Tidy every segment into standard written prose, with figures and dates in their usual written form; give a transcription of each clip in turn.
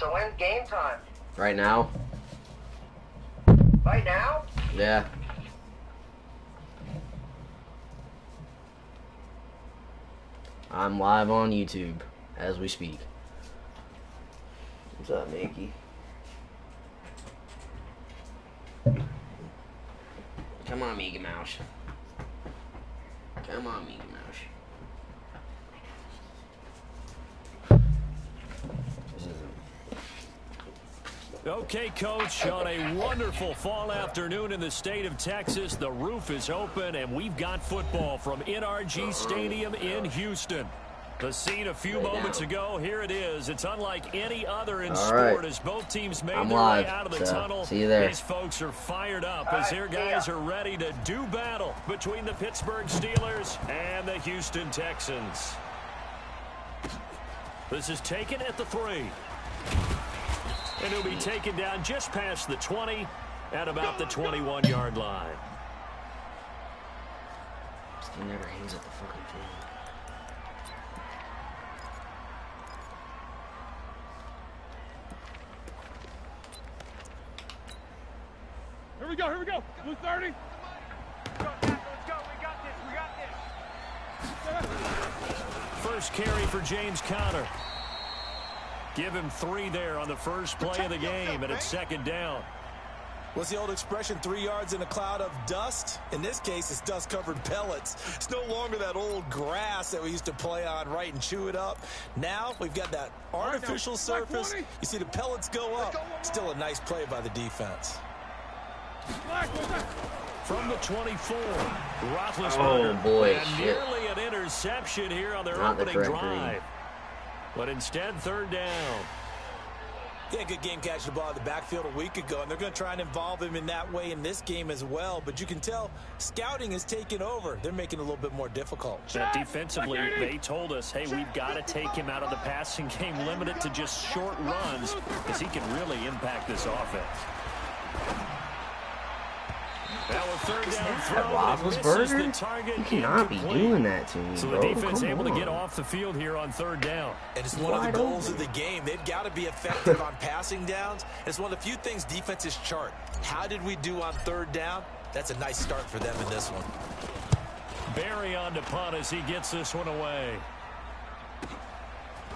So when's game time? Right now. Right now? Yeah. I'm live on YouTube as we speak. What's up, Mickey? Come on, Mickey Mouse. Come on, Mickey Mouse. Okay, Coach, on a wonderful fall afternoon in the state of Texas, the roof is open, and we've got football from NRG Stadium in Houston. The scene a few moments ago, here it is. It's unlike any other in sport as both teams made their way out of the tunnel. See you there. These folks are fired up as their guys are ready to do battle between the Pittsburgh Steelers and the Houston Texans. This is taken at the 3. And he'll be taken down just past the 20 at about the 21-yard line. He never hangs at the fucking field. Here we go, here we go. Blue 30. Let's go, we got this. First carry for James Conner. Give him 3 there on the first play of the game, and it's second down. What's the old expression, 3 yards in a cloud of dust? In this case, it's dust-covered pellets. It's no longer that old grass that we used to play on, right, and chew it up. Now we've got that artificial surface. You see the pellets go up. Still a nice play by the defense. From the 24, Roethlisberger. Oh, boy, and shit. nearly an interception here on their Not the opening correct drive. read. But instead, third down. Yeah, good game catching the ball in the backfield a week ago, and they're going to try and involve him in that way in this game as well. But you can tell scouting has taken over. They're making it a little bit more difficult. Defensively, they told us, hey, we've got to take him out of the passing game, limit it to just short runs, because he can really impact this offense. Now a third down throw, Roethlisberger? the target. You cannot be doing that to me, So bro. the defense Come able on. to get off the field here on third down. And it's one of the goals of the game. They've got to be effective on passing downs. It's one of the few things defenses chart. How did we do on third down? That's a nice start for them in this one. Barry on to punt as he gets this one away.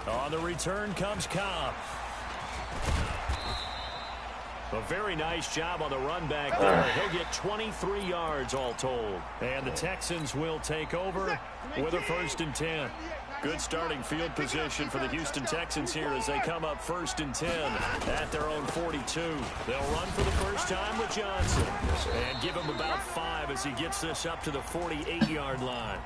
On the return comes Cobb. A very nice job on the run back there. He'll get 23 yards all told. And the Texans will take over with a 1st and 10. Good starting field position for the Houston Texans here as they come up 1st and 10 at their own 42. They'll run for the first time with Johnson and give him about 5 as he gets this up to the 48-yard line.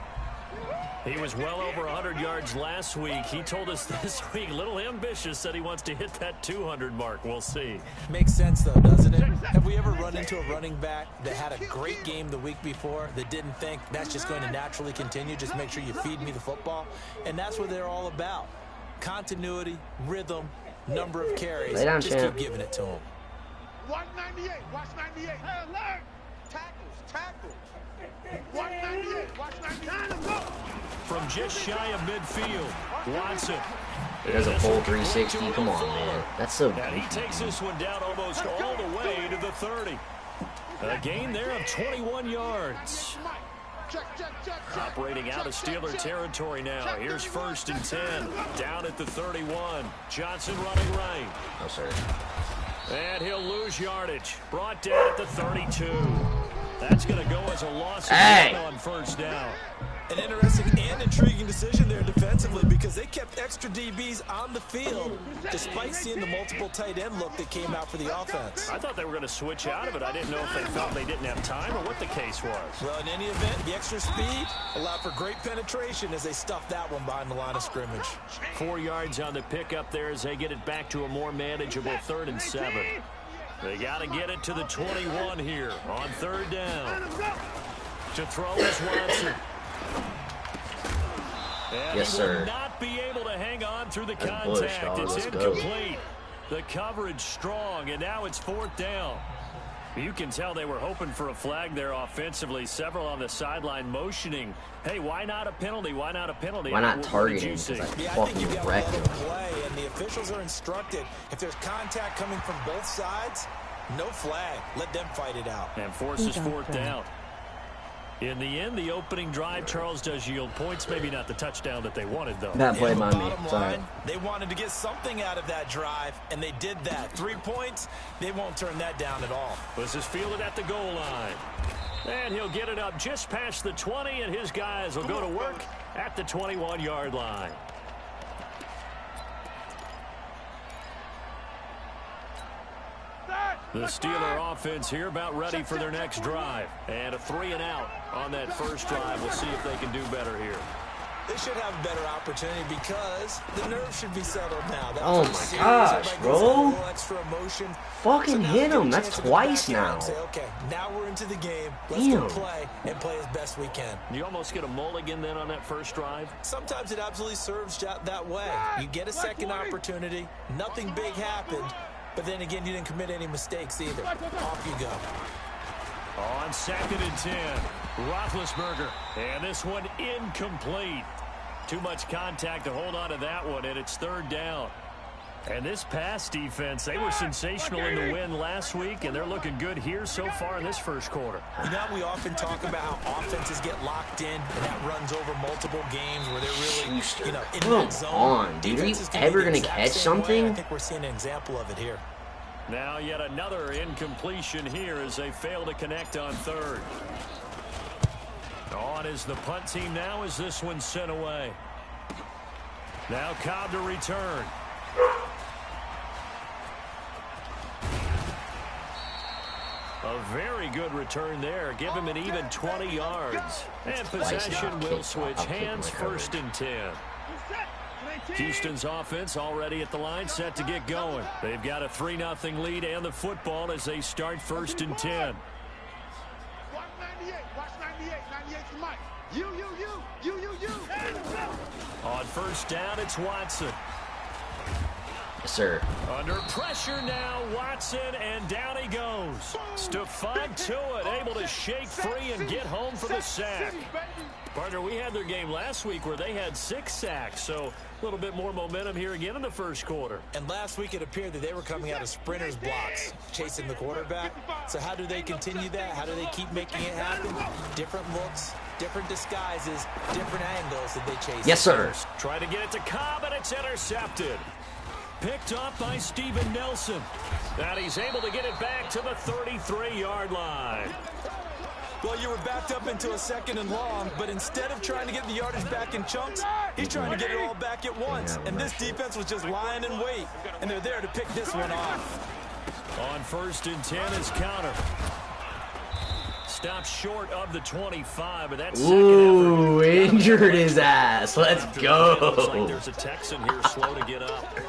He was well over 100 yards last week. He told us this week, a little ambitious, said he wants to hit that 200 mark. We'll see. Makes sense, though, doesn't it? Have we ever run into a running back that had a great game the week before that didn't think that's just going to naturally continue? Just make sure you feed me the football. And that's what they're all about. Continuity, rhythm, number of carries. Lay down, just champ. keep giving it to him. Watch 98, watch 98. Hey, alert! Tackles. 198, watch 99. From just shy of midfield, Watson. It has a full 360. Come on, man. That's so And he goofy. takes this one down almost all the way to the 30. A gain there of 21 yards. Operating out of Steeler territory now. Here's 1st and 10. Down at the 31. Johnson running right. No, sir. And he'll lose yardage. Brought down at the 32. That's going to go as a loss of Hey. one on 1st down. An interesting and intriguing decision there defensively because they kept extra DBs on the field despite seeing the multiple tight end look that came out for the offense. I thought they were going to switch out of it. I didn't know if they felt they didn't have time or what the case was. Well, in any event, the extra speed allowed for great penetration as they stuffed that one behind the line of scrimmage. 4 yards on the pickup there as they get it back to a more manageable 3rd and 7. They got to get it to the 21 here on 3rd down. To throw is Watson. And Yes, he sir. will not be able to hang on through the That's Bush, contact. dog. It's Let's go. incomplete. The coverage strong, and now it's 4th down. You can tell they were hoping for a flag there offensively. Several on the sideline motioning. Hey, why not a penalty? Why not a penalty? Why not What did target you him? see? Because I Yeah, I think fucking you've got to wrecked let him. them play, and the officials are instructed, if there's contact coming from both sides, no flag. Let them fight it out. And forces fourth down. In the end, the opening drive, Charles, does yield points. Maybe not the touchdown that they wanted, though. That played by me. Bottom Sorry. line, they wanted to get something out of that drive, and they did that. 3 points, they won't turn that down at all. This is fielded at the goal line. And he'll get it up just past the 20, and his guys will go to work at the 21-yard line. The Steeler offense here about ready for their next drive. And a 3-and-out on that first drive. We'll see if they can do better here. They should have a better opportunity because the nerves should be settled now. That Oh my gosh, bro. Extra emotion. Fucking hit him. That's twice now. Say, okay, now we're into the game. Let's Damn. go play and play as best we can. You almost get a mulligan then on that first drive. Sometimes it absolutely serves that way. You get a second opportunity. Nothing big happened. But then again, you didn't commit any mistakes either. Off you go. On 2nd and 10, Roethlisberger. And this one incomplete. Too much contact to hold on to that one, and it's 3rd down. And this pass defense, they were sensational in the win last week, and they're looking good here so far in this first quarter. You know, we often talk about how offenses get locked in, and that runs over multiple games where they're really, you know, in that zone. Come on, dude. Are you ever going to catch something? I think we're seeing an example of it here. Now yet another incompletion here as they fail to connect on 3rd. On is the punt team now as this one's sent away. Now Cobb to return. A very good return there. Give him an even 20 yards. And possession will switch hands. 1st and 10. Houston's offense already at the line, set to get going. They've got a 3-0 lead and the football as they start 1st and 10. Watch 98. Watch 98. 98's the mic. You. On 1st down, it's Watson. Yes, sir. Under pressure now, Watson, and down he goes. Stephon Tuitt able to shake free and get home for the sack. Partner, we had their game last week where they had 6 sacks, so a little bit more momentum here again in the first quarter. And last week it appeared that they were coming out of sprinters blocks, chasing the quarterback. So how do they continue that? How do they keep making it happen? Different looks, different disguises, different angles that they chase. Yes, sir. Try to get it to Cobb, and it's intercepted. Picked up by Steven Nelson. And he's able to get it back to the 33-yard line. Well, you were backed up into a 2nd and long, but instead of trying to get the yardage back in chunks, he's trying to get it all back at once. And this defense was just lying in wait, and they're there to pick this one off. On 1st and 10 is counter. Stopped short of the 25, but that's Ooh, injured his ass. Let's go. Looks like there's a Texan here slow to get up.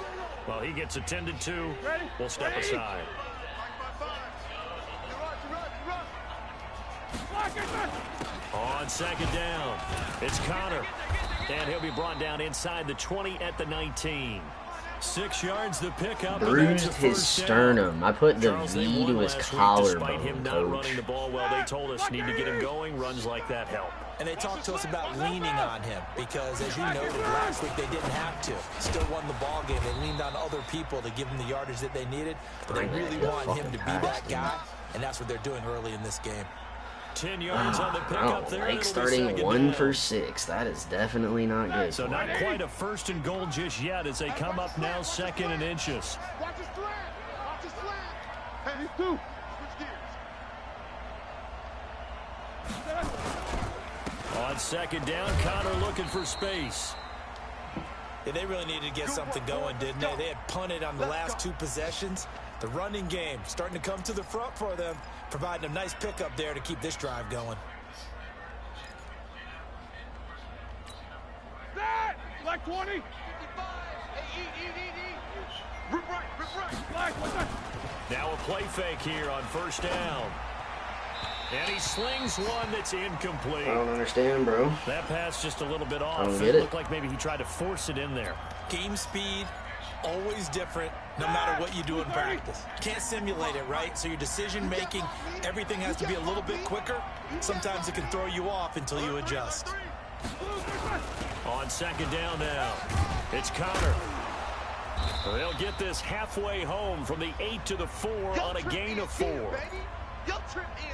Well, he gets attended to. We'll step aside. On 2nd down, it's Connor. And he'll be brought down inside the 20 at the 19. 6 yards the pickup. Bruised his sternum. I put the Charles, V to his despite collarbone, him not coach. running the ball well, they told us need to get him going. Runs like that help. And they talked to us about leaning on him because, as you noted, last week they didn't have to. Still won the ball game. They leaned on other people to give them the yardage that they needed. But they really want him to be that guy, and that's what they're doing early in this game. 10 yards on the I pickup don't there. like starting 1 for 6. That is definitely not good. So not quite a 1st and goal just yet as they come up now 2nd and inches. Watch his slant. Watch his slant. Hey, these two. Switch gears. On 2nd down, Connor looking for space. Yeah, they really needed to get something going, didn't they? They had punted on the last 2 possessions. The running game starting to come to the front for them, providing a nice pickup there to keep this drive going. That! Like 20. 55. Hey, eat. Rip right. Like, what's that? Now a play fake here on 1st down. And he slings one that's incomplete. I don't understand, bro. That pass just a little bit off. I don't get it. Looked like maybe he tried to force it in there. Game speed, always different, no matter what you do in practice. Can't simulate it, right? So your decision making, everything has to be a little bit quicker. Sometimes it can throw you off until you adjust. On 2nd down now, it's Connor. They'll get this halfway home from the 8 to the 4 on a gain of 4.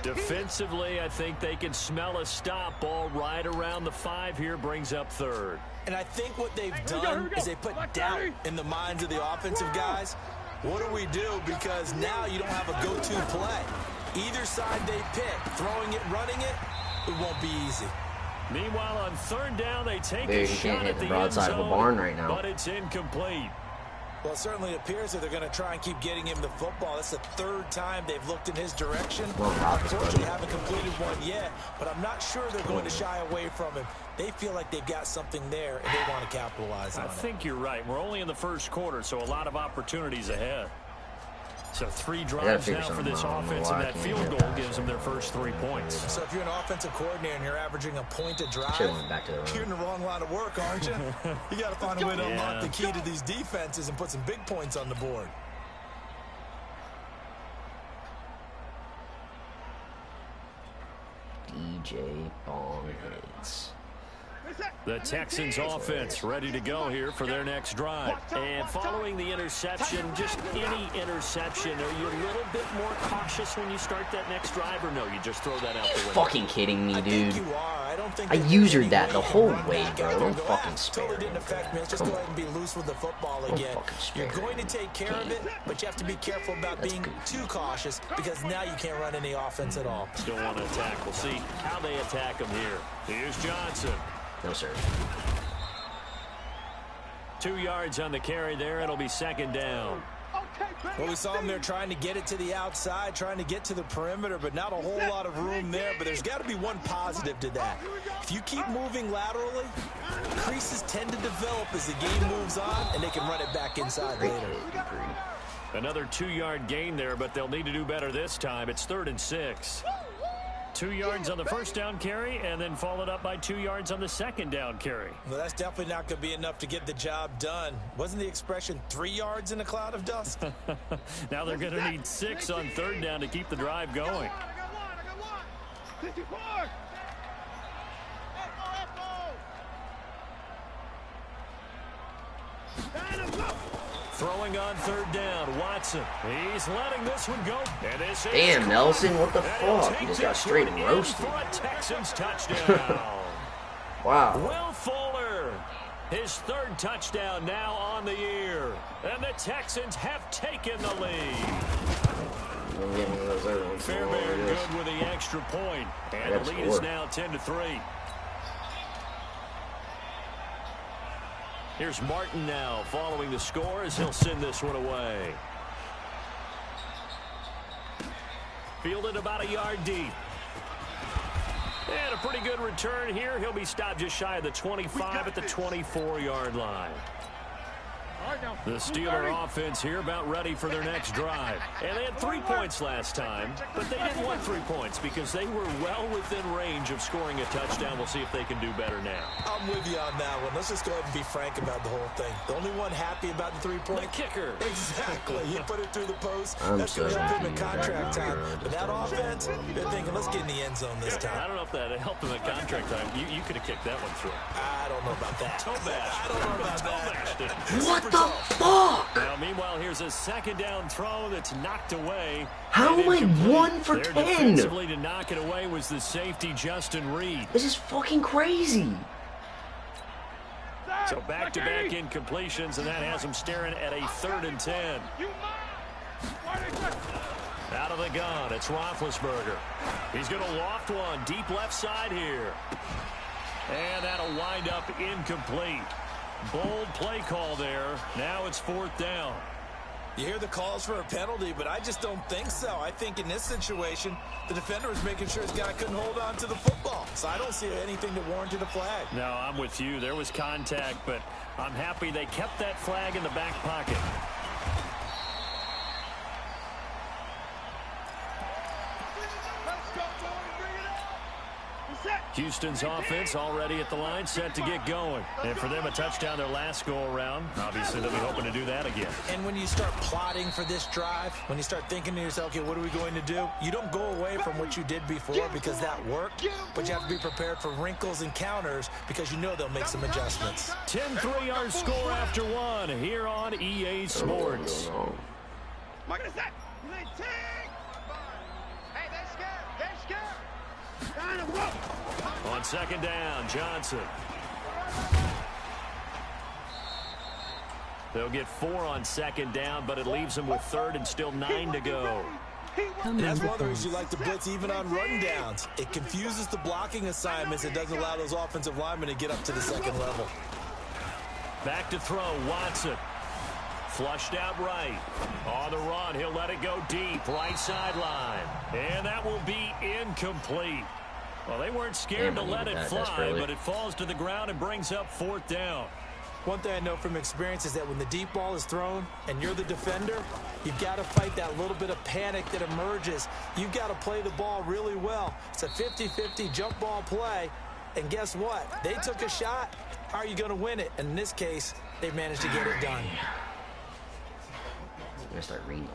Defensively, I think they can smell a stop. Ball right around the 5 here, brings up third. And I think what they've done is they put doubt in the minds of the offensive guys. What do we do? Because now you don't have a go-to play. Either side they pick, throwing it, running it, it won't be easy. Meanwhile, on third down, they take Dude, a he shot can't hit at the the end broadside of a zone, barn right now. but it's incomplete. Well, it certainly appears that they're going to try and keep getting him the football. That's the third time they've looked in his direction. Unfortunately, haven't completed one yet, but I'm not sure they're going to shy away from him. They feel like they've got something there, and they want to capitalize on it. I think you're right. We're only in the first quarter, so a lot of opportunities ahead. So 3 drives now for this offense, and that field goal gives them their first 3 points. So if you're an offensive coordinator and you're averaging a point a drive, you're in the wrong line of work, aren't you? You got to find a way to unlock the key to these defenses and put some big points on the board. DJ Bongheads. The Texans offense ready to go here for their next drive. And following the interception, just any interception, are you a little bit more cautious when you start that next drive, or no, you just throw that out the window? Fucking kidding me, dude. You are. I don't think I usered that the whole way, bro. Don't fucking spare me. Totally didn't affect me. Let's just go ahead and be loose with the football again. You're going to take care of it, but you have to be careful about being too cautious because now you can't run any offense at all. Still want to attack. We'll see how they attack him here. Here's Johnson. No, sir. 2 yards on the carry there. It'll be second down. Well, we saw him there trying to get it to the outside, trying to get to the perimeter, but not a whole lot of room there. But there's got to be one positive to that. If you keep moving laterally, creases tend to develop as the game moves on, and they can run it back inside later. Another 2-yard gain there, but they'll need to do better this time. It's 3rd and 6. 2 yards on the first down carry, and then followed up by 2 yards on the second down carry. Well, that's definitely not going to be enough to get the job done. Wasn't the expression 3 yards in a cloud of dust? Now they're going to need 6 on third down to keep the drive going. Throwing on third down, Watson. He's letting this one go. And this Damn, Nelson, what the fuck? You just got straight roasted. For a Texans touchdown. Wow. Will Fuller, his 3rd touchdown now on the year. And the Texans have taken the lead. Fairbairn good with the extra point. And the lead is now 10-3. Here's Martin now following the score as he'll send this one away. Fielded about a yard deep. And a pretty good return here. He'll be stopped just shy of the 25 at the 24-yard line. The Steeler offense here about ready for their next drive. And they had 3 points last time, but they didn't want 3 points because they were well within range of scoring a touchdown. We'll see if they can do better now. I'm with you on that one. Let's just go ahead and be frank about the whole thing. The only one happy about the 3-point? The kicker. Exactly. You put it through the post. That's going to help him in contract time. But that offense, they're thinking, let's get in the end zone this time. I don't know if that helped him in contract time. You could have kicked that one through. I don't know about that. I don't know about that. What the fuck? Now, meanwhile, here's a second down throw that's knocked away. How am I 1 for 10? Defensively to knock it away was the safety, Justin Reed. This is fucking crazy. So back-to-back incompletions, and that has him staring at a 3rd and 10. Out of the gun, it's Roethlisberger. He's going to loft one deep left side here. And that'll wind up incomplete. Bold play call there. Now it's 4th down. You hear the calls for a penalty, but I just don't think so. I think in this situation, the defender was making sure his guy couldn't hold on to the football. So I don't see anything that warranted a flag. No, I'm with you. There was contact, but I'm happy they kept that flag in the back pocket. Houston's offense already at the line, set to get going. And for them, a touchdown their last go-around. Obviously, they'll be hoping to do that again. And when you start plotting for this drive, when you start thinking to yourself, okay, what are we going to do? You don't go away from what you did before because that worked, but you have to be prepared for wrinkles and counters because you know they'll make some adjustments. 10-3 our score after one here on EA Sports. Mike, is that? Hey, they're scared. They're scared. On second down, Johnson. They'll get 4 on second down, but it leaves them with third and still 9 to go. And that's one of the reasons you like to blitz even on rundowns. It confuses the blocking assignments. It doesn't allow those offensive linemen to get up to the second level. Back to throw, Watson. Flushed out right. On the run, he'll let it go deep, right sideline. And that will be incomplete. Well, they weren't scared to let it fly, but it falls to the ground and brings up 4th down. One thing I know from experience is that when the deep ball is thrown and you're the defender, you've got to fight that little bit of panic that emerges. You've got to play the ball really well. It's a 50-50 jump ball play. And guess what? They took a shot. How are you going to win it? And in this case, they managed to get it done. Start reading.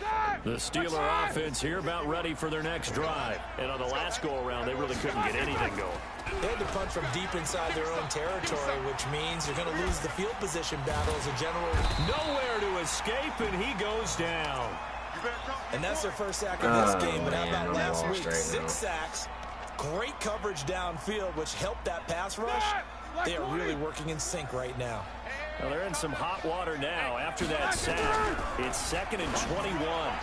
The Steeler offense here about ready for their next drive. And on the last go-around, they really couldn't get anything going. They had to punch from deep inside their own territory, which means you're going to lose the field position battle as a general. Nowhere to escape, and he goes down. And that's their first sack of this game. But how about last week? 6 sacks, great coverage downfield, which helped that pass rush. They are really working in sync right now. Well, they're in some hot water now after that sack. It's 2nd and 21.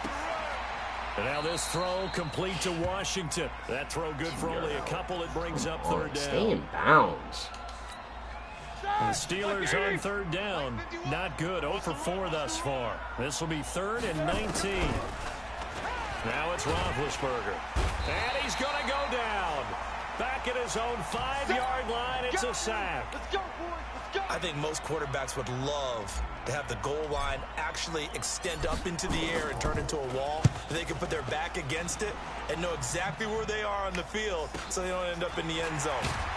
And now this throw complete to Washington. That throw good for only a couple. It brings up 3rd down. Stay in bounds. The Steelers on 3rd down. Not good. 0 for 4 thus far. This will be 3rd and 19. Now it's Roethlisberger. And he's going to go down. Back at his own 5-yard line. It's a sack. Let's go, boys. I think most quarterbacks would love to have the goal line actually extend up into the air and turn into a wall. They can put their back against it and know exactly where they are on the field so they don't end up in the end zone.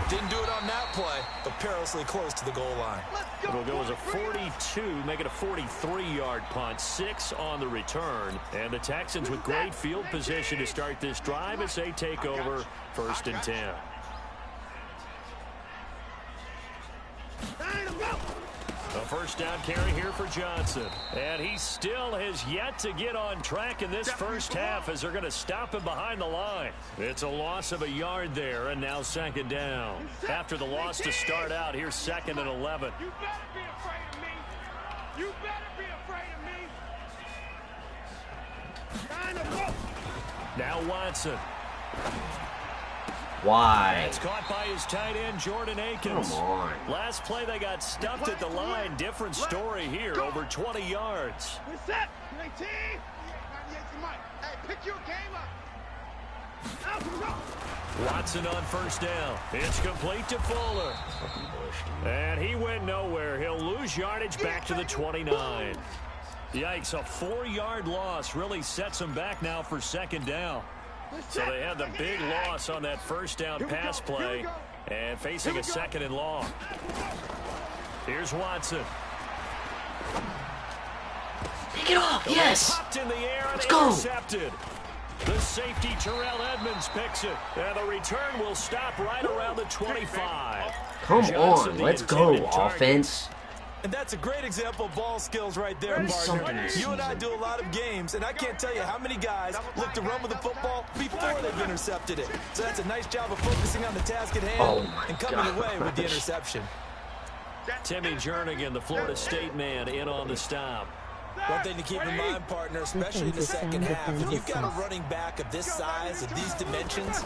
Didn't do it on that play, but perilously close to the goal line. It'll go as a 42, make it a 43-yard punt, 6 on the return. And the Texans with great field position to start this drive as they take over 1st and 10. A 1st down carry here for Johnson. And he still has yet to get on track in this first half as they're going to stop him behind the line. It's a loss of a yard there, and now 2nd down. After the loss to start out, here's 2nd and 11. You better be afraid of me. You better be afraid of me. Now Watson. Why? It's caught by his tight end, Jordan Akins. Come on. Last play, they got stuffed at the line. Different story here, over 20 yards. Reset. 19. Hey, pick your game up. Watson on 1st down. It's complete to Fuller. And he went nowhere. He'll lose yardage back to the 29. Yikes, a 4-yard loss really sets him back now for 2nd down. So they had the big loss on that 1st down pass play and facing a 2nd and long. Here's Watson. Pick it off, yes! Popped in the air and Let's go! Intercepted. The safety, Terrell Edmonds, picks it. And the return will stop right around the 25. Come Johnson, on, the let's go, intended target. offense. And that's a great example of ball skills right there, partner. You and I do a lot of games, and I can't tell you how many guys look to run with the football before they've intercepted it. So that's a nice job of focusing on the task at hand and coming away with the interception. Timmy Jernigan, the Florida State man, in on the stop. One thing to keep in mind, partner, especially in the second half, if you've got a running back of this size, of these dimensions,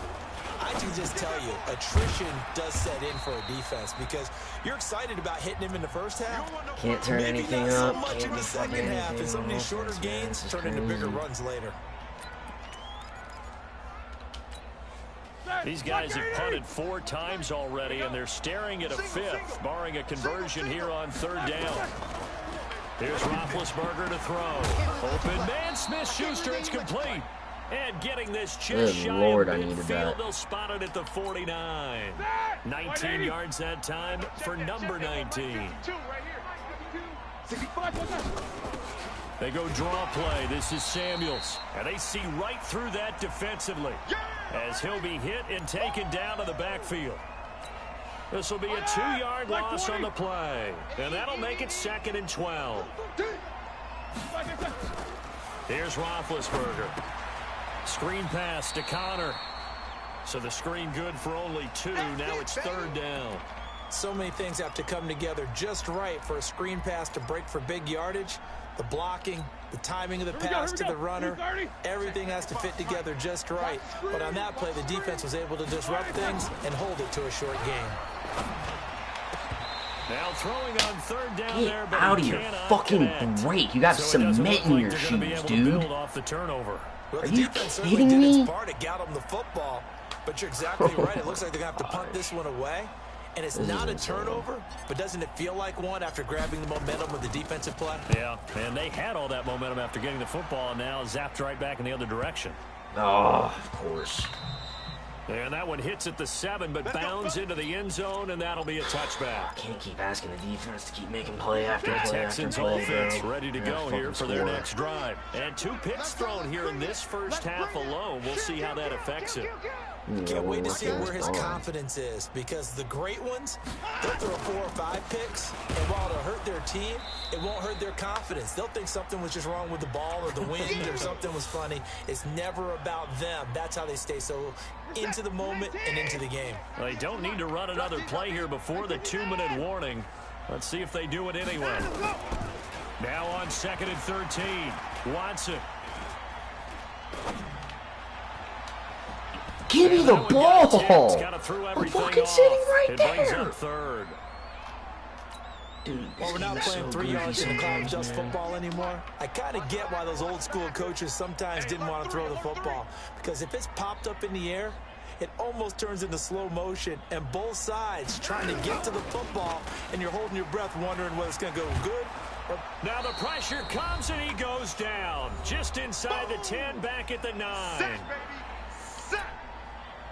I can just tell you, attrition does set in for a defense because you're excited about hitting him in the first half. Can't turn Maybe anything not so up. much in the second half, and some of these shorter gains turn into bigger runs later. These guys have punted 4 times already, and they're staring at a 5th, barring a conversion here on 3rd down. Here's Roethlisberger to throw. Open man, Smith-Schuster, it's complete. And getting this just Good shy Lord, of I needed midfield, that. they'll spot it at the 49. 19 yards that time for number 19. 65. They go draw play. This is Samuels. And they see right through that defensively as he'll be hit and taken down to the backfield. This will be a 2-yard loss on the play. And that'll make it 2nd and 12. Here's Roethlisberger. Screen pass to Connor. So the screen good for only 2. Now it's 3rd down. So many things have to come together just right for a screen pass to break for big yardage. The blocking, the timing of the pass to the runner, everything has to fit together just right. But on that play, the defense was able to disrupt things and hold it to a short game. Now throwing on 3rd down there, Get but out of he your cannot fucking connect. break. You got So it doesn't cement look in like your they're gonna be shoes, able to dude. build off the turnover. Well, Are the you defense certainly kidding did me? its part to get them the football. But you're exactly right. It looks like they're going to have to punt this one away. And it's not a turnover, but doesn't it feel like one after grabbing the momentum of the defensive play? Yeah, and they had all that momentum after getting the football, and now zapped right back in the other direction. Oh, of course. And that one hits at the 7, but bounds into the end zone, and that'll be a touchback. Can't keep asking the defense to keep making play after The play Texans after play, offense bro. ready to Yeah, go here for fucking their score. next drive. And 2 picks thrown here in this first half alone. We'll see how that affects him. Can't wait to see where his confidence is, because the great ones, they'll throw 4 or 5 picks, and while it'll hurt their team, it won't hurt their confidence. They'll think something was just wrong with the ball or the wind or something was funny. It's never about them. That's how they stay so into the moment and into the game. They don't need to run another play here before the 2-minute warning. Let's see if they do it anyway. Now on 2nd and 13, Watson. Give me the ball! I'm fucking sitting right It brings there! up 3rd. Dude, Well, we're not playing 3 yards in the cloud just football anymore. I kind of get why those old school coaches sometimes didn't want to throw the football. Because if it's popped up in the air, it almost turns into slow motion. And both sides trying to get to the football, and you're holding your breath wondering whether it's going to go good. Now the pressure comes, and he goes down. Just inside the 10, back at the 9.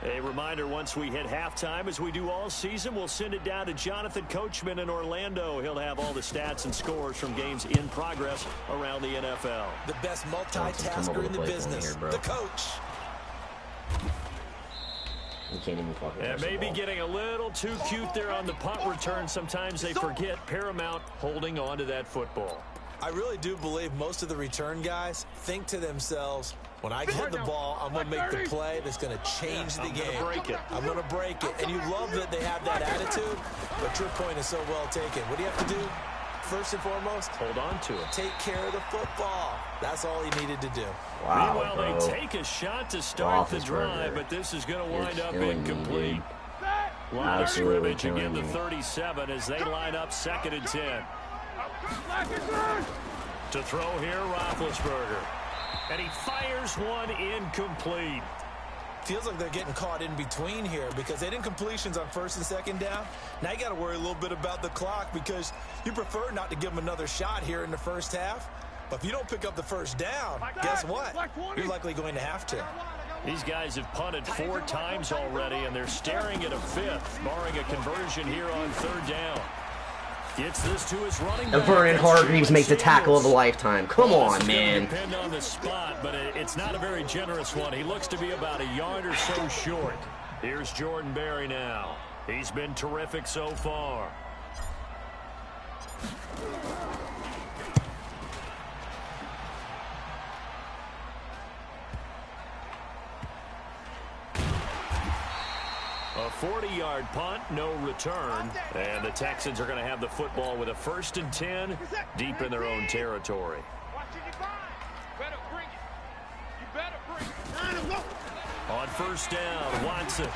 A reminder, once we hit halftime, as we do all season, we'll send it down to Jonathan Coachman in Orlando. He'll have all the stats and scores from games in progress around the NFL. The best multitasker in the business, the coach. You can't even fucking And maybe getting a little too cute there on the punt return. Sometimes they forget Paramount holding on to that football. I really do believe most of the return guys think to themselves, when I get the ball, I'm going to make the play that's going to change the game. I'm going to break it. And you love that they have that attitude, but your point is so well taken. What do you have to do? First and foremost, hold on to it. Take care of the football. That's all he needed to do. Wow, meanwhile, bro. They take a shot to start the drive, but this is going to wind up incomplete. Line of scrimmage again, the 37 as they line up 2nd and 10. To throw here, Roethlisberger. And he fires one incomplete. Feels like they're getting caught in between here because they didn't completions on 1st and 2nd down. Now you got to worry a little bit about the clock because you prefer not to give them another shot here in the first half. But if you don't pick up the 1st down, guess what? You're likely going to have to. These guys have punted 4 times already, and they're staring at a 5th, barring a conversion here on 3rd down. Gets this to his running back. Vernon Hargreaves makes the tackle of a lifetime. Come on, man. Depend on the spot, but it's not a very generous one. He looks to be about a yard or so short. Here's Jordan Berry now. He's been terrific so far. A 40-yard punt, no return. And the Texans are going to have the football with a 1st and 10 deep in their own territory. On 1st down, Watson.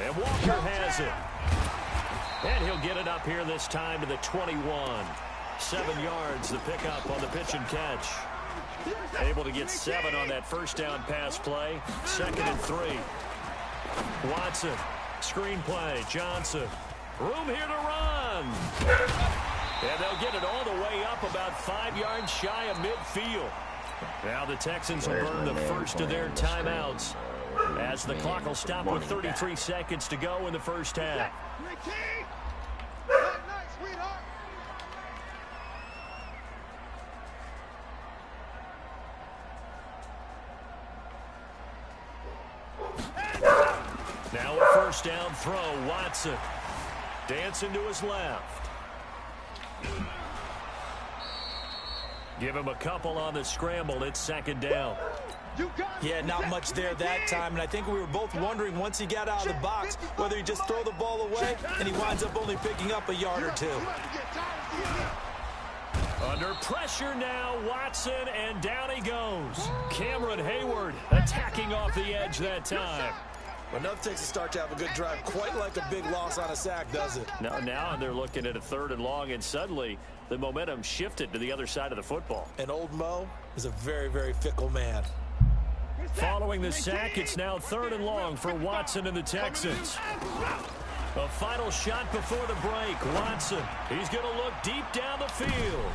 And Walker has it. And he'll get it up here this time to the 21. 7 yards, the pickup on the pitch and catch. Able to get 7 on that 1st down pass play. 2nd and 3. Watson, screen play, Johnson. Room here to run. And they'll get it all the way up about 5 yards shy of midfield. Now the Texans will burn the first of their timeouts as the clock will stop with 33 seconds to go in the first half. Now a first down throw. Watson dancing to his left. Give him a couple on the scramble. It's second down. Yeah, not much there that time, and I think we were both wondering once he got out of the box whether he'd just throw the ball away, and he winds up only picking up a yard or two. Under pressure now, Watson, and down he goes. Cameron Hayward attacking off the edge that time. Enough takes a start to have a good drive, quite like a big loss on a sack, does it? Now they're looking at a 3rd and long, and suddenly the momentum shifted to the other side of the football. And old Mo is a very, very fickle man. Following the sack, it's now 3rd and long for Watson and the Texans. A final shot before the break. Watson, he's going to look deep down the field.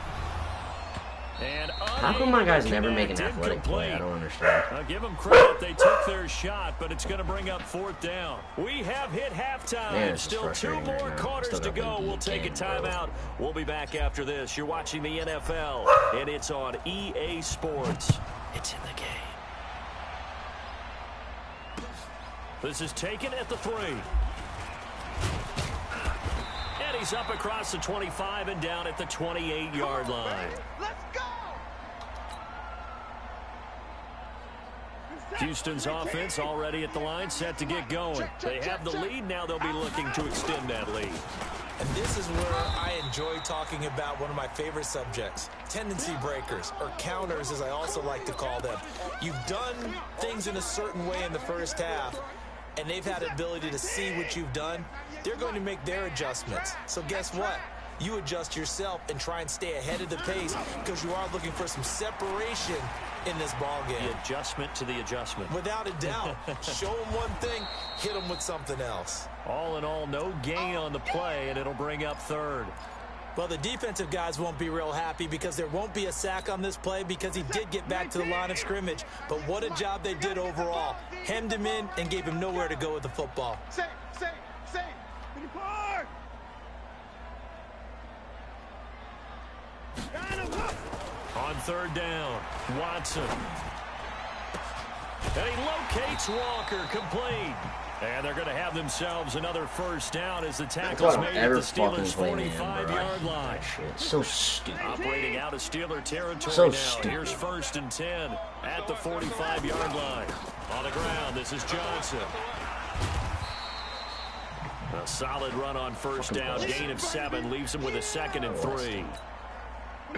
And how come my guys never make an athletic play? I don't understand. I'll give them credit. They took their shot, but it's going to bring up 4th down. We have hit halftime. Man, Still 2 more quarters to go. We'll take a timeout. We'll be back after this. You're watching the NFL, and it's on EA Sports. It's in the game. This is taken at the 3. And he's up across the 25 and down at the 28-yard line. Let's go! Houston's offense already at the line, set to get going. They have the lead. Now they'll be looking to extend that lead. And this is where I enjoy talking about one of my favorite subjects, tendency breakers, or counters as I also like to call them. You've done things in a certain way in the first half, and they've had the ability to see what you've done. They're going to make their adjustments. So guess what? You adjust yourself and try and stay ahead of the pace because you are looking for some separation in this ball game. The adjustment to the adjustment. Without a doubt. Show them one thing, hit them with something else. All in all, no gain on the play, and it'll bring up 3rd. Well, the defensive guys won't be real happy because there won't be a sack on this play because he did get back to the line of scrimmage. But what a job they did overall. Hemmed him in and gave him nowhere to go with the football. Safe. On 3rd down, Watson. And he locates Walker, complete. And they're going to have themselves another first down as the tackle's made at the Steelers' 45-yard line. It's so stupid. Operating out of Steeler territory so now. Stupid. Here's 1st and 10 at the 45-yard line. On the ground, this is Johnson. A solid run on first down. Gain of 7 leaves him with a 2nd and 3.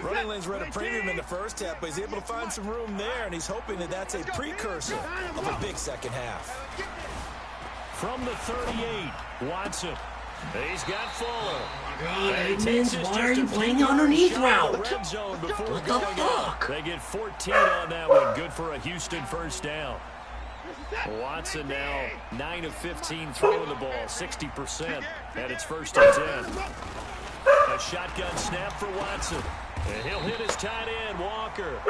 Running lanes were at a premium in the first half, but he's able to find some room there, and he's hoping that that's a precursor of a big second half. From the 38, Watson. He's got Fuller. Why are you playing underneath route? Red zone before What the going fuck? out. They get 14 on that one. Good for a Houston first down. Watson now 9 of 15 throwing the ball, 60%. And it's 1st and 10. A shotgun snap for Watson. And he'll hit his tight end, Walker.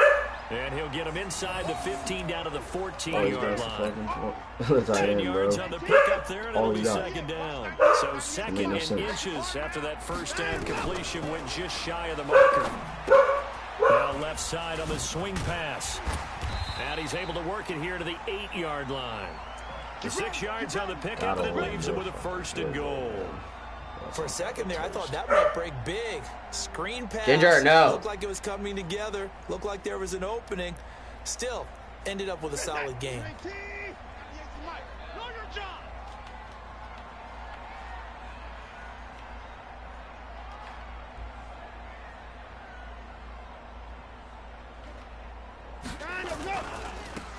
And he'll get him inside the 15 down to the 14-yard line. 10 yards on the pickup there, and it'll be 2nd down. So 2nd and inches after that first down completion went just shy of the marker. Now left side on the swing pass. And he's able to work it here to the 8-yard line. 6 yards on the pickup, and it leaves him with a 1st and goal. For a second there, I thought that might break big. Screen pass. Ginger, no. Looked like it was coming together. Looked like there was an opening. Still, ended up with a solid game.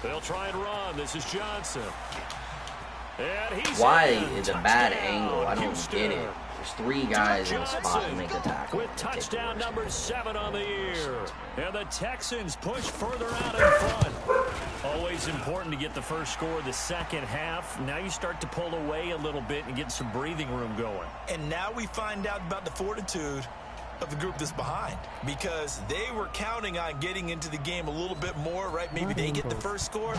They'll try and run. This is Johnson. And he's Why in. is a bad Touchdown, angle? I don't Houston. get it. There's 3 guys in the spot to make the tackle. With touchdown number 7 on the year. And the Texans push further out in front. Always important to get the first score of the second half. Now you start to pull away a little bit and get some breathing room going. And now we find out about the fortitude of the group that's behind because they were counting on getting into the game a little bit more, right? Maybe they get the first score.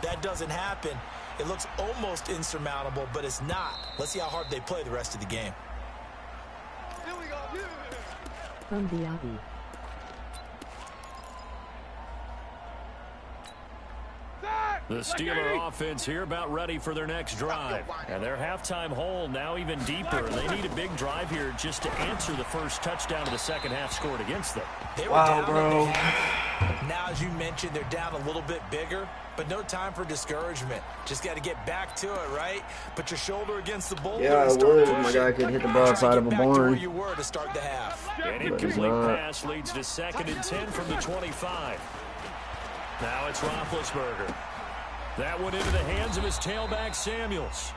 That doesn't happen. It looks almost insurmountable, but it's not. Let's see how hard they play the rest of the game. Here we go. From the Abbey. The Steeler offense here about ready for their next drive. And their halftime hole now even deeper. They need a big drive here just to answer the first touchdown of the second half scored against them. They were Wow, down bro. Now, as you mentioned, they're down a little bit bigger, but no time for discouragement. Just got to get back to it, right? Put your shoulder against the boulder. Yeah, I and start would. pushing. My guy could hit the Try to broadside get of a back to where barn. you were to start the half. An incomplete pass leads to 2nd and 10 from the 25. Now it's Roethlisberger. That one into the hands of his tailback, Samuels.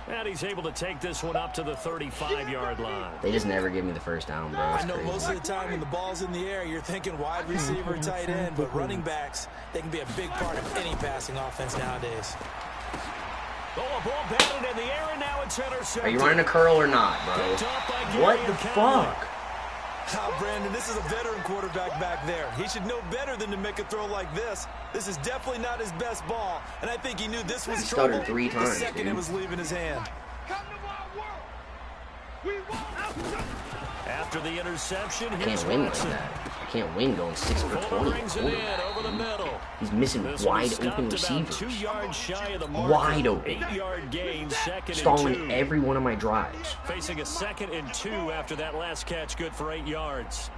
And he's able to take this one up to the 35-yard line. They just never give me the first down, bro. I It's know crazy. most of the time when the ball's in the air, you're thinking wide receiver, tight end, but running backs, they can be a big part of any passing offense nowadays. Oh, a ball batted in the air, and now it's intercepted. Are you running a curl or not, bro? Picked off by What Gary the Conley. fuck? Oh, Brandon, this is a veteran quarterback back there. He should know better than to make a throw like this. This is definitely not his best ball, and I think he knew this was He stuttered trouble 3 the times, second dude. it was leaving his hand. Come to my world. We won't. After the interception, I here's can't win like Watson. that. I can't win going 6 for Fuller 20. brings it in over the middle. He's missing This one wide stopped open about receivers. 2 yards shy of the mark. Wide open. 8-yard gain, 2nd and 2. Stalling every one of my drives. Facing a 2nd and 2 after that last catch, good for 8 yards.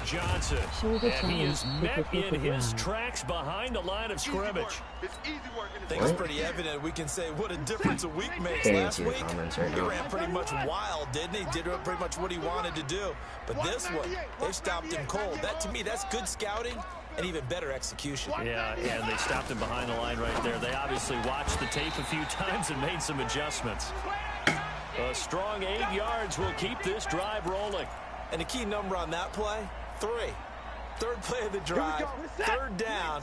Johnson, and he is met in his tracks behind the line of scrimmage. It's easy work. I think it's pretty evident we can say what a difference a week makes. Can't Last answer your week, comments right he now. ran pretty much wild, didn't he? Did pretty much what he wanted to do. But this one, they stopped him cold. That, to me, that's good scouting and even better execution. Yeah, and they stopped him behind the line right there. They obviously watched the tape a few times and made some adjustments. A strong 8 yards will keep this drive rolling. And the key number on that play, 3. Third play of the drive, 3rd down,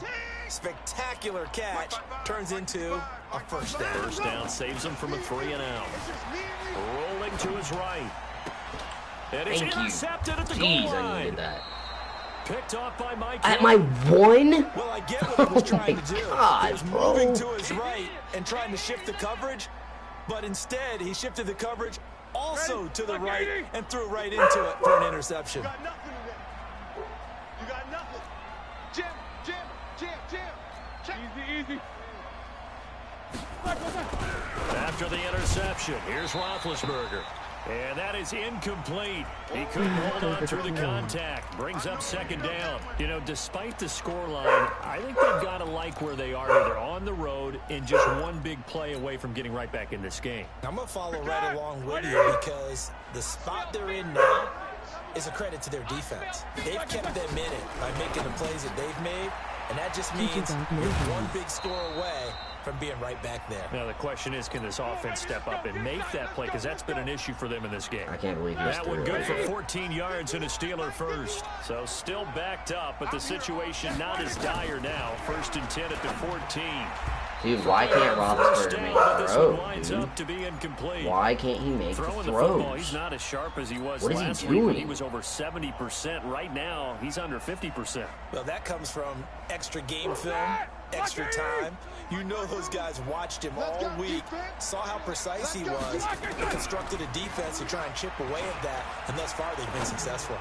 spectacular catch, turns into a first down. First down saves him from a 3 and out. Rolling to his right. And it's Thank you. intercepted at the Jeez, goal I line. needed that. Picked off by Mike. At my 1? Well, I get what he was Oh trying my to do. God, He was bro. moving to his right and trying to shift the coverage, but instead he shifted the coverage also to the right and threw right into it for an interception. You got nothing in there. You got nothing. Jim, Jim, Jim, Jim. Check. Easy, easy. After the interception, here's Roethlisberger. And that is incomplete. He couldn't hold on through the contact. Brings up 2nd down. You know, despite the scoreline, I think they've got to like where they are here. They're on the road and just one big play away from getting right back in this game. I'm going to follow right along with you because the spot they're in now is a credit to their defense. They've kept them in it by making the plays that they've made, and that just means you're one big score away from being right back there. Now, the question is, can this offense step up and make that play? Because that's been an issue for them in this game. I can't believe he That one threw good it. for 14 yards and a Steeler first. So still backed up, but the situation not as dire now. 1st and 10 at the 14. Dude, why can't First Roethlisberger down, make but a this one throw, winds dude? up to be incomplete. Why can't he make the Throwing the football, he's throws? not as sharp as he was What is he last week when doing? he was over 70%. Right now, he's under 50%. Well, that comes from extra game film, extra time. You know those guys watched him all week, saw how precise he was, and constructed a defense to try and chip away at that, and thus far they've been successful.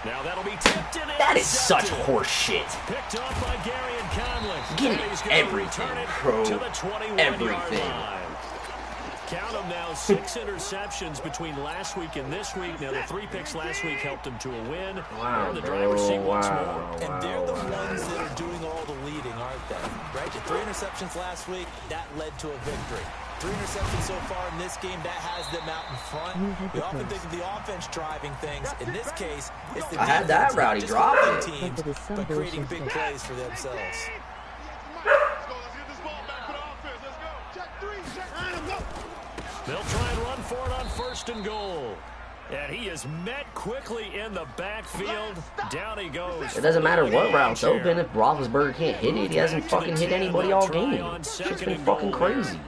Now that'll be tipped and That is such intercepted. horse shit. Picked off by Gary and Conley. Getting And he's gonna everything, return it bro. to the 21-yard Everything. line. Count them now, 6 interceptions between last week and this week. Now, the 3 picks last week helped him to a win. Wow, And the bro. driver's seat once Wow. more. And they're the ones that are doing all the leading, aren't they? Right? The 3 interceptions last week, that led to a victory. 3 interceptions so far in this game, that has them out in front. We often think of the offense driving things. In this case, it's the I had that defense, route. not He just dropped holding it. teams, but creating big plays for themselves. Let's go. Let's get this ball back for the offense. Let's go. Check 3. Check 9. Go. They'll try and run for it on 1st and goal. And he is met quickly in the backfield. Down he goes. It doesn't matter what route's open. If Roethlisberger can't hit it, he hasn't fucking hit anybody all game. It's just been fucking crazy.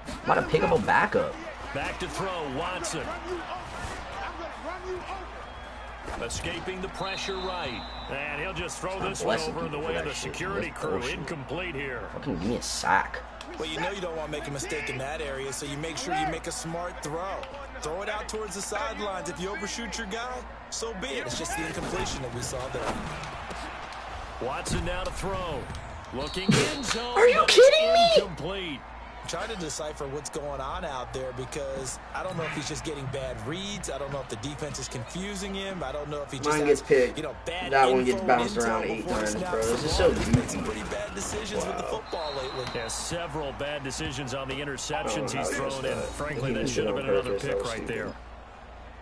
I'm about to pick up a backup. Back to throw, Watson. Escaping the pressure right. And he'll just throw this one over the way of the security crew. Incomplete here. Fucking give me a sack. Well, you know you don't want to make a mistake in that area, so you make sure you make a smart throw. Throw it out towards the sidelines. If you overshoot your guy, so be it. It's just the incompletion that we saw there. Watson now to throw. Looking in zone. Are you kidding me? Incomplete. I'm trying to decipher what's going on out there because I don't know if he's just getting bad reads. I don't know if the defense is confusing him. I don't know if he just Mine gets picked. You know, bad that one info, gets bounced intel around 8 before he times, snaps bro. the This is ball. so He's made deep. some pretty bad decisions with the football lately. Yeah, several bad decisions on the interceptions Oh, he's I thrown just, in. Frankly, that should have been another purpose. pick right there.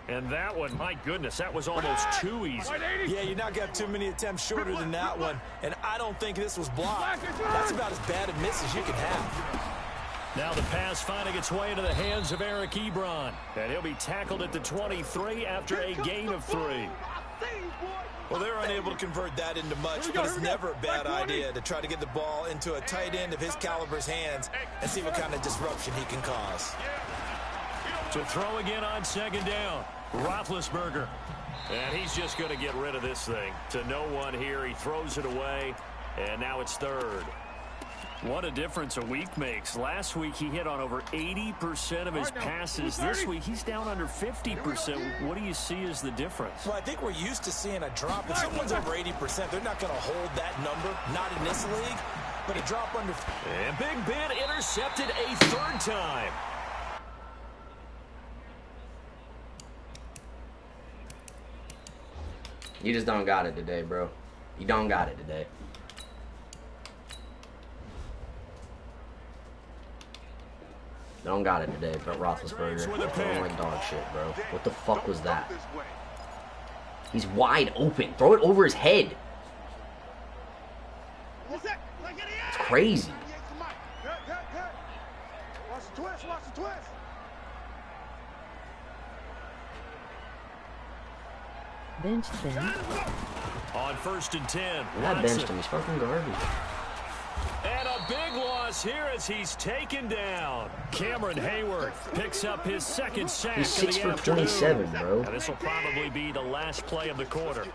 And that one, my goodness, that was almost too easy. Yeah, you're not going to have too many attempts shorter than that one. And I don't think this was blocked. That's about as bad a miss as you can have. Now the pass finding its way into the hands of Eric Ebron. And he'll be tackled at the 23 after a gain of 3. Well, they're unable to convert that into much, but it's never a bad idea to try to get the ball into a tight end of his caliber's hands and see what kind of disruption he can cause. To throw again on second down, Roethlisberger. And he's just going to get rid of this thing. To no one here, he throws it away, and now it's third. What a difference a week makes. Last week, he hit on over 80% of his passes. This week, he's down under 50%. What do you see as the difference? Well, I think we're used to seeing a drop. If someone's over 80%, they're not going to hold that number, not in this league, but a drop under... And Big Ben intercepted a third time. You just don't got it today, bro. You don't got it today. Don't got it today, but Roethlisberger throwing like dog shit, bro. What the fuck was that? He's wide open. Throw it over his head. It's crazy. Watch the twist, watch the twist. Benched him. On 1st and 10. I benched him. He's fucking garbage. And a big loss here as he's taken down. Cameron Hayward picks up his second sack. He's 6 for 27, bro. Now this will probably be the last play of the quarter.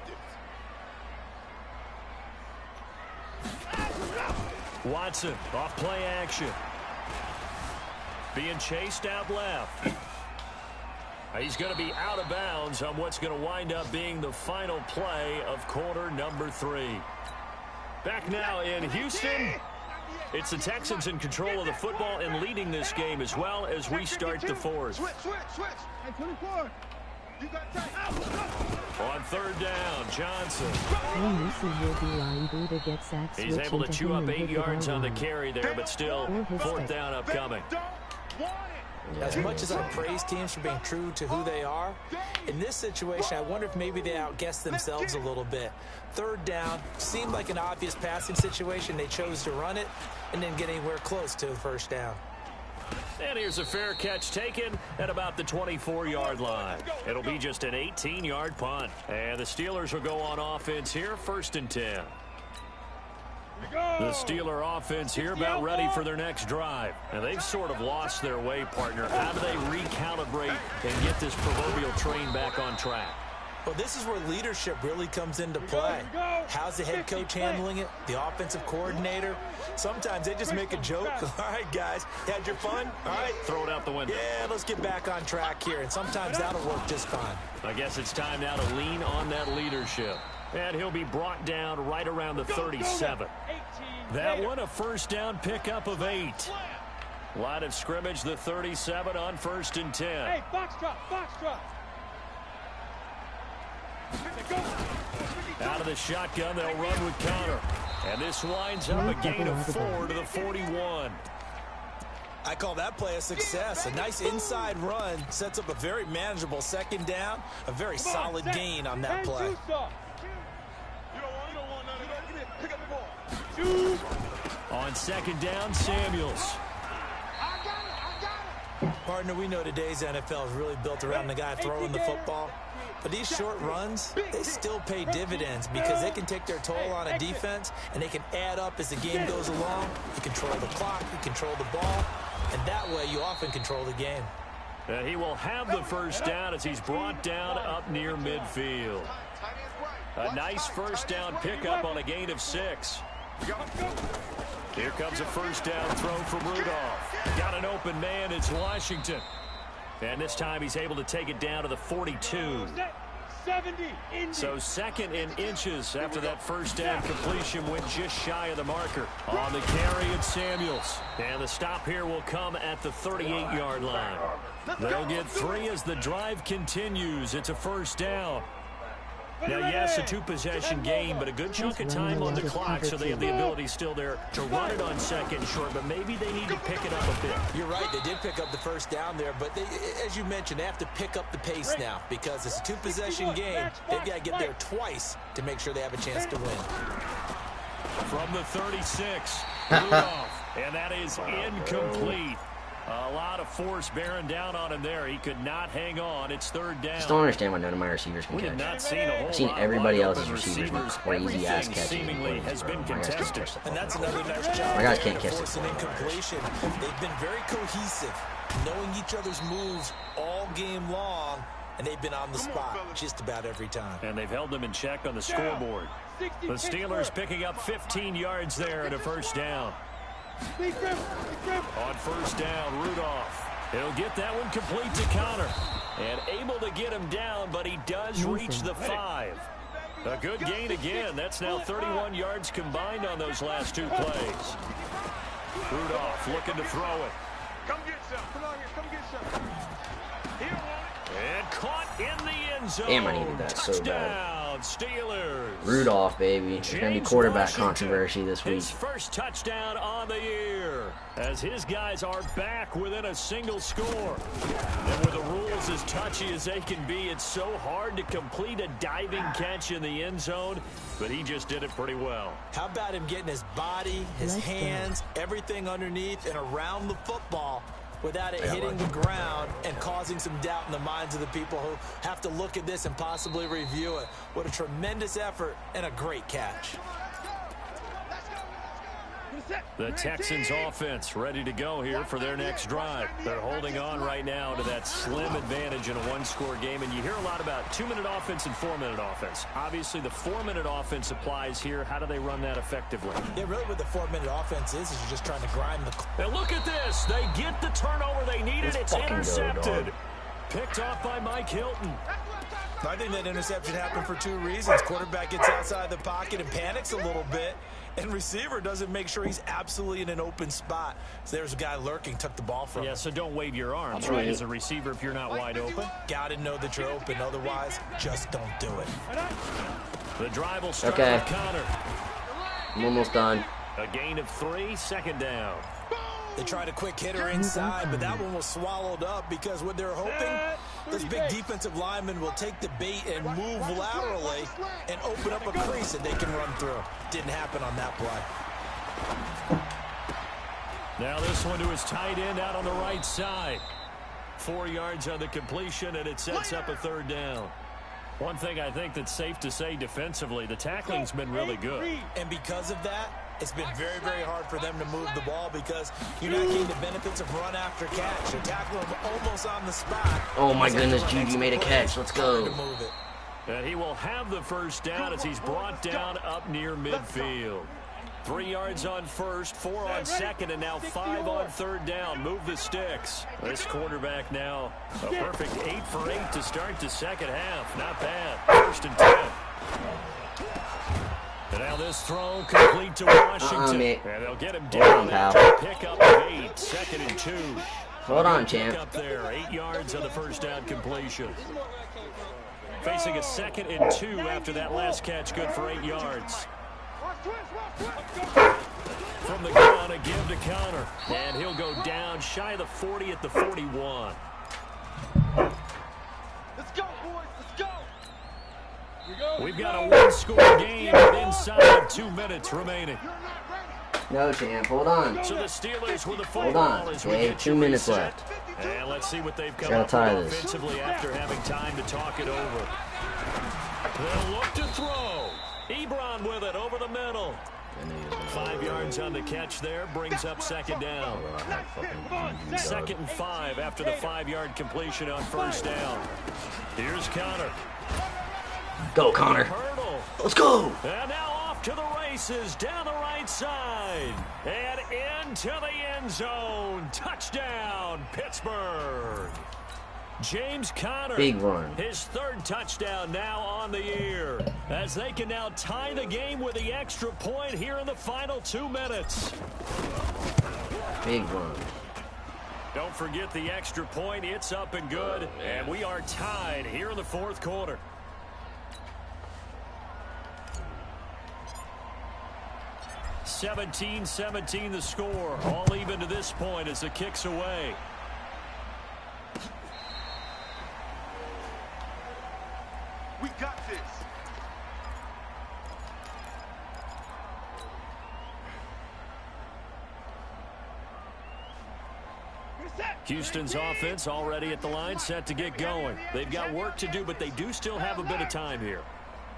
Watson off play action. Being chased out left. He's going to be out of bounds on what's going to wind up being the final play of quarter number 3. Back now in Houston. It's the Texans in control of the football and leading this game as well as we start the fourth. Switch. Hey, 24. You got tight. On third down, Johnson. He's able to chew up 8 yards on the carry there, but still fourth down upcoming. As much as I praise teams for being true to who they are, in this situation, I wonder if maybe they outguessed themselves a little bit. Third down seemed like an obvious passing situation. They chose to run it and didn't get anywhere close to the first down. And here's a fair catch taken at about the 24-yard line. It'll be just an 18-yard punt. And the Steelers will go on offense here, 1st and 10. The Steeler offense here about ready for their next drive. And they've sort of lost their way, partner. How do they recalibrate and get this proverbial train back on track? Well, this is where leadership really comes into play. How's the head coach handling it? The offensive coordinator? Sometimes they just make a joke. All right, guys, had your fun? All right. Throw it out the window. Yeah, let's get back on track here. And sometimes that'll work just fine. I guess it's time now to lean on that leadership. And he'll be brought down right around the 37. That one, a first down pickup of 8. Line of scrimmage, the 37 on 1st and 10. Hey, box drop. Out of the shotgun, they'll run with Connor. And this winds up a gain of 4 to the 41. I call that play a success. A nice inside run sets up a very manageable second down. A very solid gain on that play. On second down, Samuels. Partner, we know today's NFL is really built around the guy throwing the football. But these short runs, they still pay dividends because they can take their toll on a defense and they can add up as the game goes along. You control the clock, you control the ball, and that way you often control the game. And he will have the first down as he's brought down up near midfield. A nice first down pickup on a gain of 6. Here comes a first down throw from Rudolph. Got an open man. It's Washington. And this time he's able to take it down to the 42. So second in inches after that first down completion went just shy of the marker. On the carry, it's Samuels. And the stop here will come at the 38-yard line. They'll get 3 as the drive continues. It's a first down. Now, yes, a 2-possession game, but a good chunk of time on the clock, so they have the ability still there to run it on second and short, but maybe they need to pick it up a bit. You're right, they did pick up the first down there, but they, as you mentioned, they have to pick up the pace now because it's a 2-possession game. They've got to get there twice to make sure they have a chance to win. From the 36, Rudolph, and that is incomplete. A lot of force bearing down on him there. He could not hang on. It's third down. I just don't understand why none of my receivers can We have catch. not seen a whole I've seen lot everybody wide else's open receivers make crazy ass catches. seemingly has been contested. And that's another nice job. My guys can't catch forcing incompletion. They've been very cohesive, knowing each other's moves all game long, and they've been on the spot just about every time. And they've held them in check on the scoreboard. The Steelers picking up 15 yards there and a first down. On first down, Rudolph. He'll get that one complete to Connor. And able to get him down, but he does reach the 5. A good gain again. That's now 31 yards combined on those last 2 plays. Rudolph looking to throw it. Come get some. Come on here. Come get some. Here, And caught in the end zone. Damn, I needed that so bad. Touchdown, Steelers. Rudolph, baby. There's going to be quarterback controversy this week. His first touchdown on the year as his guys are back within a single score. And with the rules as touchy as they can be, it's so hard to complete a diving catch in the end zone, but he just did it pretty well. How about him getting his body, his hands, everything underneath and around the football without it hitting the ground and causing some doubt in the minds of the people who have to look at this and possibly review it. What a tremendous effort and a great catch. The Texans offense ready to go here for their next drive. They're holding on right now to that slim advantage in a 1-score game, and you hear a lot about 2-minute offense and 4-minute offense. Obviously, the 4-minute offense applies here. How do they run that effectively? Yeah, really what the 4-minute offense is you're just trying to grind the clock. And look at this. They get the turnover they needed. It's intercepted. Picked off by Mike Hilton. I think that interception happened for 2 reasons. Quarterback gets outside the pocket and panics a little bit, and receiver doesn't make sure he's absolutely in an open spot. So there's a guy lurking, took the ball from him. Yeah, so don't wave your arms, right, as a receiver if you're not wide open. Got to know that you're open. Otherwise, just don't do it. The drive will start with Connor. I'm almost done. A gain of 3, second down. They tried a quick hitter inside, but that one was swallowed up because what they're hoping, this big defensive lineman will take the bait and move laterally and open up a crease that they can run through. Didn't happen on that play. Now this one to his tight end out on the right side. 4 yards on the completion, and it sets up a third down. One thing I think that's safe to say defensively, the tackling's been really good. And because of that, it's been very, very hard for them to move the ball because you're not getting the benefits of run after catch. You're tackling them almost on the spot. Oh my goodness, Juju made a catch. Let's go. And he will have the first down as he's brought down up near midfield. 3 yards on first, 4 on second, and now 5 on third down. Move the sticks. This quarterback now a perfect 8 for 8 to start the second half. Not bad. 1st and 10. And now this throw complete to Washington. And they'll get him down to pick up 8. 2nd and 2. Hold on, champ. Up there, 8 yards on the first down completion. Facing a 2nd and 2 after that last catch, good for 8 yards. From the gun, a give to Connor. And he'll go down shy of the 40 at the 41. Let's go, boys. Let's go. We've got a 1-score game with inside of 2 minutes remaining. No, champ. Hold on. So the Steelers with the Hold football on. as we Okay, get 2 you minutes reset. left. And let's see what they've come Gotta up tie with this. offensively after having time to talk it over. They'll look to throw. Ebron with it over the middle. 5 yards on the catch there, brings up second down. Second and 5 after the 5-yard completion on first down. Here's Connor. Go, Connor. Let's go. And now off to the races down the right side. And into the end zone. Touchdown, Pittsburgh. James Conner, big run. His third touchdown now on the year, as they can now tie the game with the extra point here in the final 2 minutes. Big run. Don't forget the extra point. It's up and good, and we are tied here in the fourth quarter. (17-17) the score. All even to this point as the kick's away. We got this. Houston's offense already at the line, set to get going. They've got work to do, but they do still have a bit of time here.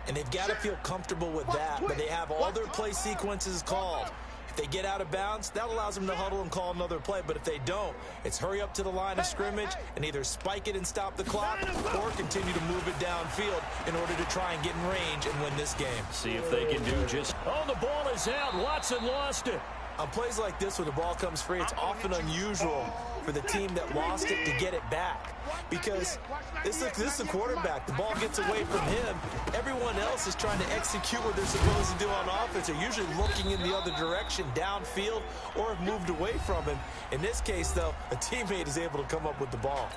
And they've got to feel comfortable with that, but they have all their play sequences called. If they get out of bounds, that allows them to huddle and call another play. But if they don't, it's hurry up to the line of scrimmage and either spike it and stop the clock or continue to move it downfield in order to try and get in range and win this game. See if they can do just... Oh, the ball is out. Watson lost it. On plays like this where the ball comes free, it's often unusual for the team that lost it to get it back. Because this is the quarterback. The ball gets away from him. Everyone else is trying to execute what they're supposed to do on offense. They're usually looking in the other direction, downfield, or have moved away from him. In this case, though, a teammate is able to come up with the ball.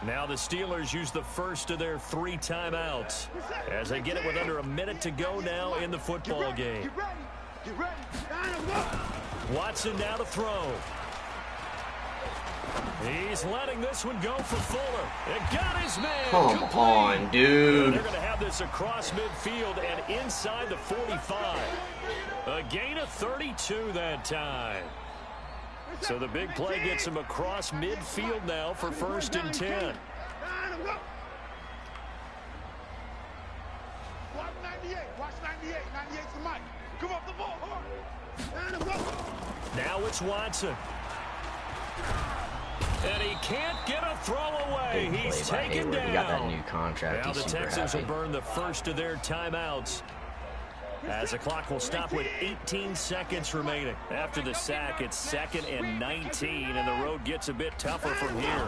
Now the Steelers use the first of their 3 timeouts as they get it with under a minute to go now in the football game. Get ready. Watson now to throw. He's letting this one go for Fuller. It got his man. Come on, dude. They're going to have this across midfield and inside the 45. A gain of 32 that time. So the big play gets him across midfield now for 1st and 10. Watch 98. Watch 98. 98's the mic. Come off the ball. Now it's Watson. And he can't get a throw away. He's taken down. He got that new contract. Now the Texans will burn the first of their timeouts as the clock will stop with 18 seconds remaining. After the sack, it's 2nd and 19, and the road gets a bit tougher from here.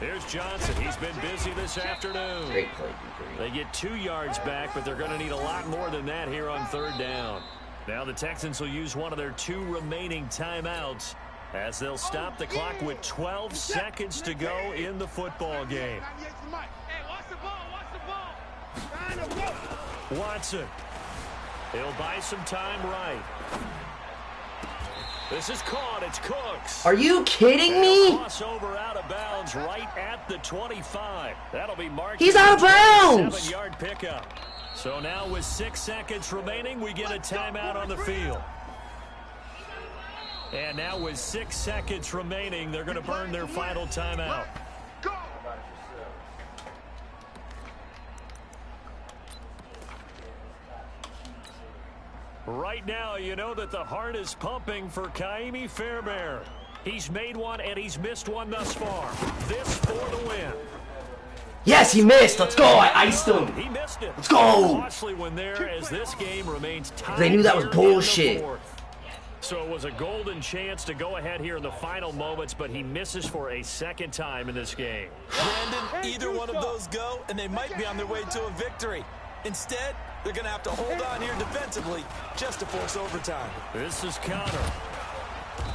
Here's Johnson. He's been busy this afternoon. Great play, Dupree. They get 2 yards back, but they're going to need a lot more than that here on 3rd down. Now the Texans will use one of their 2 remaining timeouts as they'll stop the clock with 12 seconds to go in the football game. Watson. He'll buy some time right. This is caught. It's Cooks. Are you kidding me? Crossover out of bounds right at the 25. That'll be marked. He's out of bounds. 7-yard pickup. So now with 6 seconds remaining, we get a timeout on the field. And now with 6 seconds remaining, they're going to burn their final timeout. Right now, you know that the heart is pumping for Kaimi Fairbairn. He's made one and he's missed one thus far. This for the win. Yes, he missed. Let's go. I iced him. He missed it. Let's go. Costly one there as this game remains tied. They knew that was bullshit. So it was a golden chance to go ahead here in the final moments, but he misses for a 2nd time in this game. Brandon, either one of those go, and they might be on their way to a victory. Instead, they're going to have to hold on here defensively just to force overtime. This is Connor.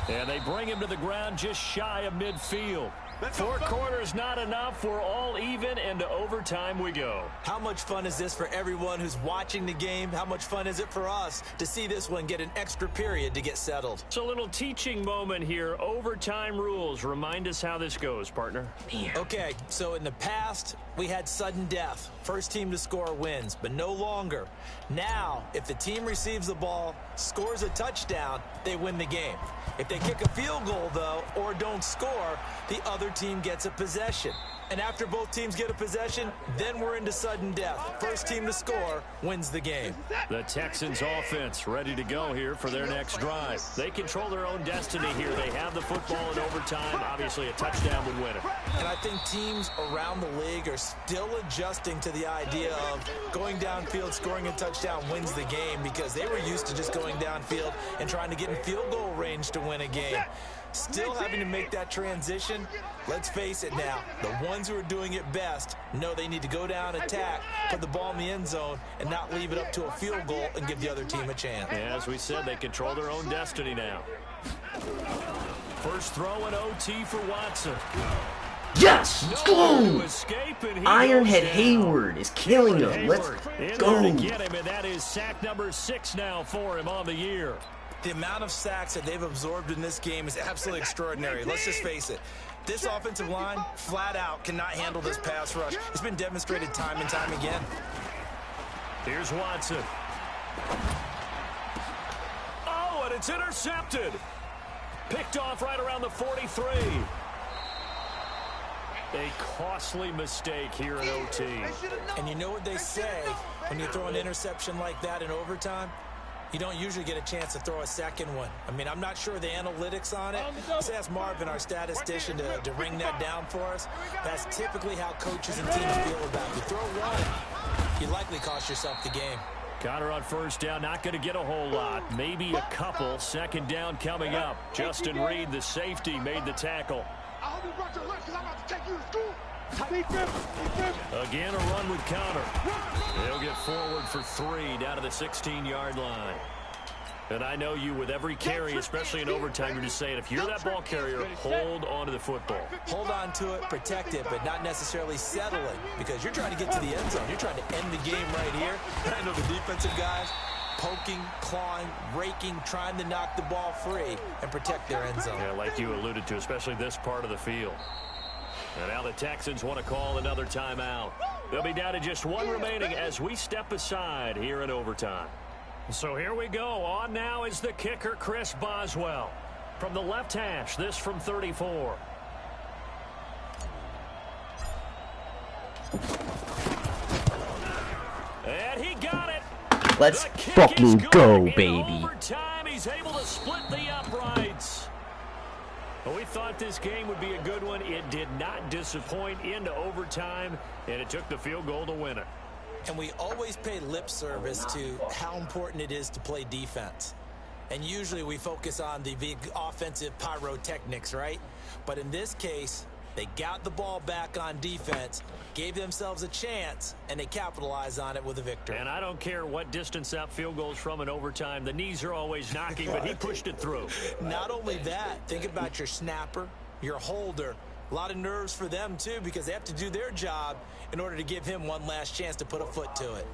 And they bring him to the ground just shy of midfield. 4 quarters not enough. We're all even, and to overtime we go. How much fun is this for everyone who's watching the game? How much fun is it for us to see this one get an extra period to get settled? It's a little teaching moment here. Overtime rules. Remind us how this goes, partner. Okay, so in the past, we had sudden death. First team to score wins, but no longer. Now, if the team receives the ball, scores a touchdown, they win the game. If they kick a field goal, though, or don't score, the other team gets a possession. And after both teams get a possession, then we're into sudden death. First team to score wins the game. The Texans offense ready to go here for their next drive. They control their own destiny here. They have the football in overtime. Obviously, a touchdown would win it. And I think teams around the league are still adjusting to the idea of going downfield, scoring a touchdown wins the game, because they were used to just going downfield and trying to get in field goal range to win a game. Still having to make that transition. Let's face it now, the ones who are doing it best know they need to go down, attack, put the ball in the end zone, and not leave it up to a field goal and give the other team a chance. Yeah, as we said, they control their own destiny now. First throw in OT for Watson. Yes! Let's go! Ironhead Hayward Hayward is killing him. Let's go! To get him, and that is sack number 6 now for him on the year. The amount of sacks that they've absorbed in this game is absolutely extraordinary. Let's just face it. This offensive line, flat out, cannot handle this pass rush. It's been demonstrated time and time again. Here's Watson. Oh, and it's intercepted. Picked off right around the 43. A costly mistake here in OT. And you know what they say when you throw an interception like that in overtime? You don't usually get a chance to throw a second one. I mean, I'm not sure the analytics on it. Let's ask Marvin, our statistician, to ring that down for us. That's typically how coaches and teams feel about it. You throw one, you likely cost yourself the game. Connor on first down, not going to get a whole lot. Maybe a couple. Second down coming up. Justin Reed, the safety, made the tackle. I hope you brought your lunch because I'm about to take you to school. Again, a run with Connor. He'll get forward for 3 down to the 16-yard line. And I know you, with every carry, especially in overtime, you're just saying, if you're that ball carrier, hold on to the football. Hold on to it, protect it, but not necessarily settle it, because you're trying to get to the end zone. You're trying to end the game right here. And I know the defensive guys poking, clawing, raking, trying to knock the ball free and protect their end zone. Yeah, like you alluded to, especially this part of the field. And now the Texans want to call another timeout. They'll be down to just 1 remaining as we step aside here in overtime. So here we go. On now is the kicker, Chris Boswell. From the left hash, this from 34. And he got it. Let's fucking go, baby. Overtime, he's able to split the uprights. Well, we thought this game would be a good one. It did not disappoint into overtime, and it took the field goal to win it. And we always pay lip service to how important it is to play defense. And usually we focus on the big offensive pyrotechnics, right? But in this case, they got the ball back on defense, gave themselves a chance, and they capitalized on it with a victory. And I don't care what distance that field goes from in overtime. The knees are always knocking, but he pushed it through. Not only that, think about your snapper, your holder. A lot of nerves for them, too, because they have to do their job in order to give him one last chance to put a foot to it.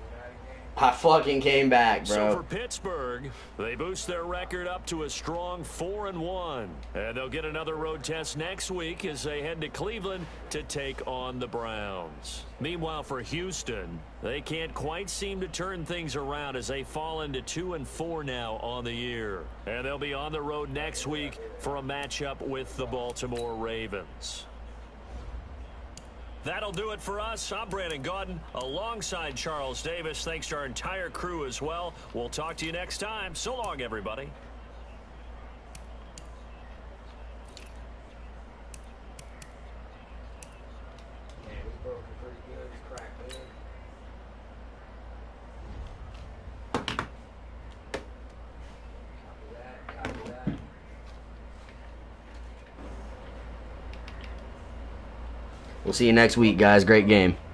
I fucking came back, bro. So for Pittsburgh, they boost their record up to a strong 4-1. And they'll get another road test next week as they head to Cleveland to take on the Browns. Meanwhile, for Houston, they can't quite seem to turn things around as they fall into 2-4 now on the year. And they'll be on the road next week for a matchup with the Baltimore Ravens. That'll do it for us. I'm Brandon Gaudin alongside Charles Davis. Thanks to our entire crew as well. We'll talk to you next time. So long, everybody. We'll see you next week, guys. Great game.